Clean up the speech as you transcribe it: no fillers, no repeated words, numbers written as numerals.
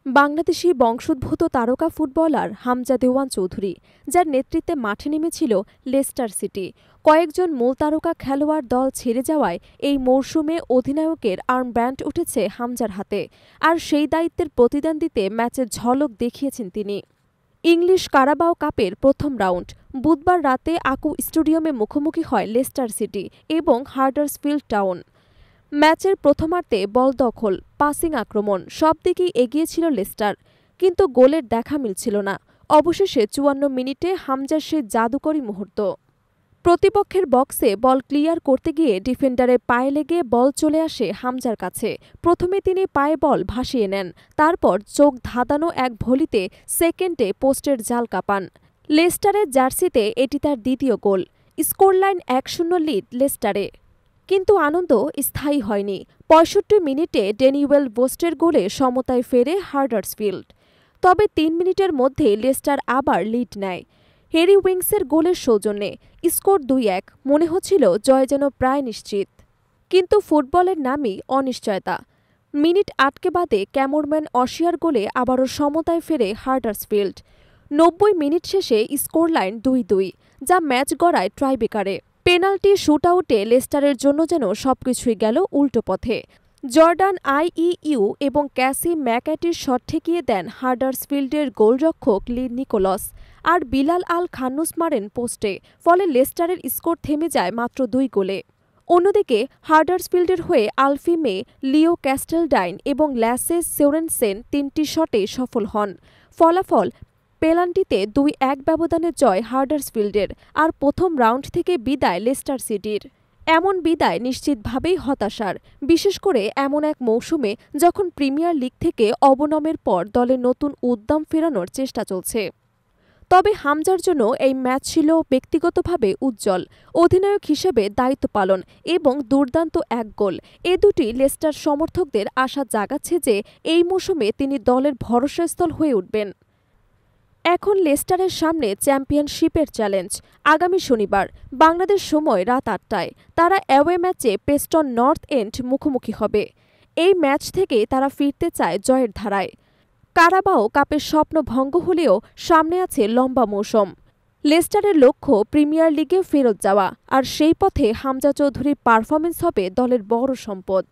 বাংলাদেশি বংশোদ্ভূত তারকা ফুটবলার হামজা দেওয়ান চৌধুরী, যার নেতৃত্বে মাঠে নেমেছিল লেস্টার সিটি। কয়েকজন মূল তারকা খেলোয়াড় দল ছেড়ে যাওয়ায় এই মৌসুমে অধিনায়কের আর্মব্যান্ড উঠেছে হামজার হাতে, আর সেই দায়িত্বের প্রতিদান দিতে ম্যাচের ঝলক দেখিয়েছেন তিনি। ইংলিশ কারাবাও কাপের প্রথম রাউন্ড বুধবার রাতে আকু স্টেডিয়ামে মুখোমুখি হয় লেস্টার সিটি এবং হাডার্সফিল্ড টাউন। ম্যাচের প্রথমার্ধে বল দখল, পাসিং আক্রমণ সব দিকেই এগিয়ে ছিল লেস্টার, কিন্তু গোলের দেখা মিলছিল না। অবশেষে ৫৪ মিনিটে হামজার সেই জাদুকরী মুহূর্ত। প্রতিপক্ষের বক্সে বল ক্লিয়ার করতে গিয়ে ডিফেন্ডারের পায়ে লেগে বল চলে আসে হামজার কাছে। প্রথমে তিনি পায়ে বল ভাসিয়ে নেন, তারপর চোখ ধাঁধানো এক ভলিতে সেকেন্ডে পোস্টের জাল কাঁপান। লেস্টারের জার্সিতে এটি তার দ্বিতীয় গোল। Scoreline ১-০ lead লেস্টারে। কিন্তু আনন্দ স্থায়ী হয়নি। ৬৫ মিনিটে ড্যানিয়েল বোস্টের গোলে সমতায় ফেরে হাডার্সফিল্ড। তবে ৩ মিনিটের মধ্যে লেস্টার আবার লিড নেয় হ্যারি উইংসের গোলের সৌজন্যে। স্কোর ২-১। মনে হচ্ছিল জয় যেন প্রায় নিশ্চিত, কিন্তু ফুটবলের নামই অনিশ্চয়তা। মিনিট আটকে বাদে ক্যামরম্যান অসিয়ার গোলে আবারও সমতায় ফেরে হাডার্সফিল্ড। ৯০ মিনিট শেষে স্কোরলাইন ২-২, যা ম্যাচ গড়ায় ট্রাইবেকারে। পেনাল্টি শুটআউটে লেস্টারের জন্য যেন সবকিছুই গেল উল্টো পথে। জর্ডান আইইউ এবং ক্যাসি ম্যাকঅ্যাটির শট ঠেকিয়ে দেন হাডার্সফিল্ডের গোলরক্ষক লি নিকোলস, আর বিলাল আল খান্নুস মারেন পোস্টে। ফলে লেস্টারের স্কোর থেমে যায় মাত্র ২ গোলে। অন্যদিকে হাডার্সফিল্ডের হয়ে আলফি মে, লিও ক্যাস্টেলডাইন এবং ল্যাসে সোরেনসেন ৩টি শটে সফল হন। ফলাফল পেনাল্টিতে ২-১ ব্যবধানে জয় হাডার্সফিল্ডের, আর প্রথম রাউন্ড থেকে বিদায় লেস্টার সিটির। এমন বিদায় নিশ্চিতভাবেই হতাশার, বিশেষ করে এমন এক মৌসুমে যখন প্রিমিয়ার লিগ থেকে অবনমের পর দলে নতুন উদ্যম ফেরানোর চেষ্টা চলছে। তবে হামজার জন্য এই ম্যাচ ছিল ব্যক্তিগতভাবে উজ্জ্বল। অধিনায়ক হিসেবে দায়িত্ব পালন এবং দুর্দান্ত এক গোল, এ দুটি লেস্টার সমর্থকদের আশা জাগাচ্ছে যে এই মৌসুমে তিনি দলের ভরসাস্থল হয়ে উঠবেন। এখন লেস্টারের সামনে চ্যাম্পিয়নশিপের চ্যালেঞ্জ। আগামী শনিবার বাংলাদেশ সময় রাত ৮টায় তারা অ্যাওয়ে ম্যাচে প্রেস্টন নর্থ এন্ড মুখোমুখি হবে। এই ম্যাচ থেকে তারা ফিরতে চায় জয়ের ধারায়। কারাবাও কাপের স্বপ্ন ভঙ্গ হলেও সামনে আছে লম্বা মৌসুম। লেস্টারের লক্ষ্য প্রিমিয়ার লিগে ফেরত যাওয়া, আর সেই পথে হামজা চৌধুরীর পারফরমেন্স হবে দলের বড় সম্পদ।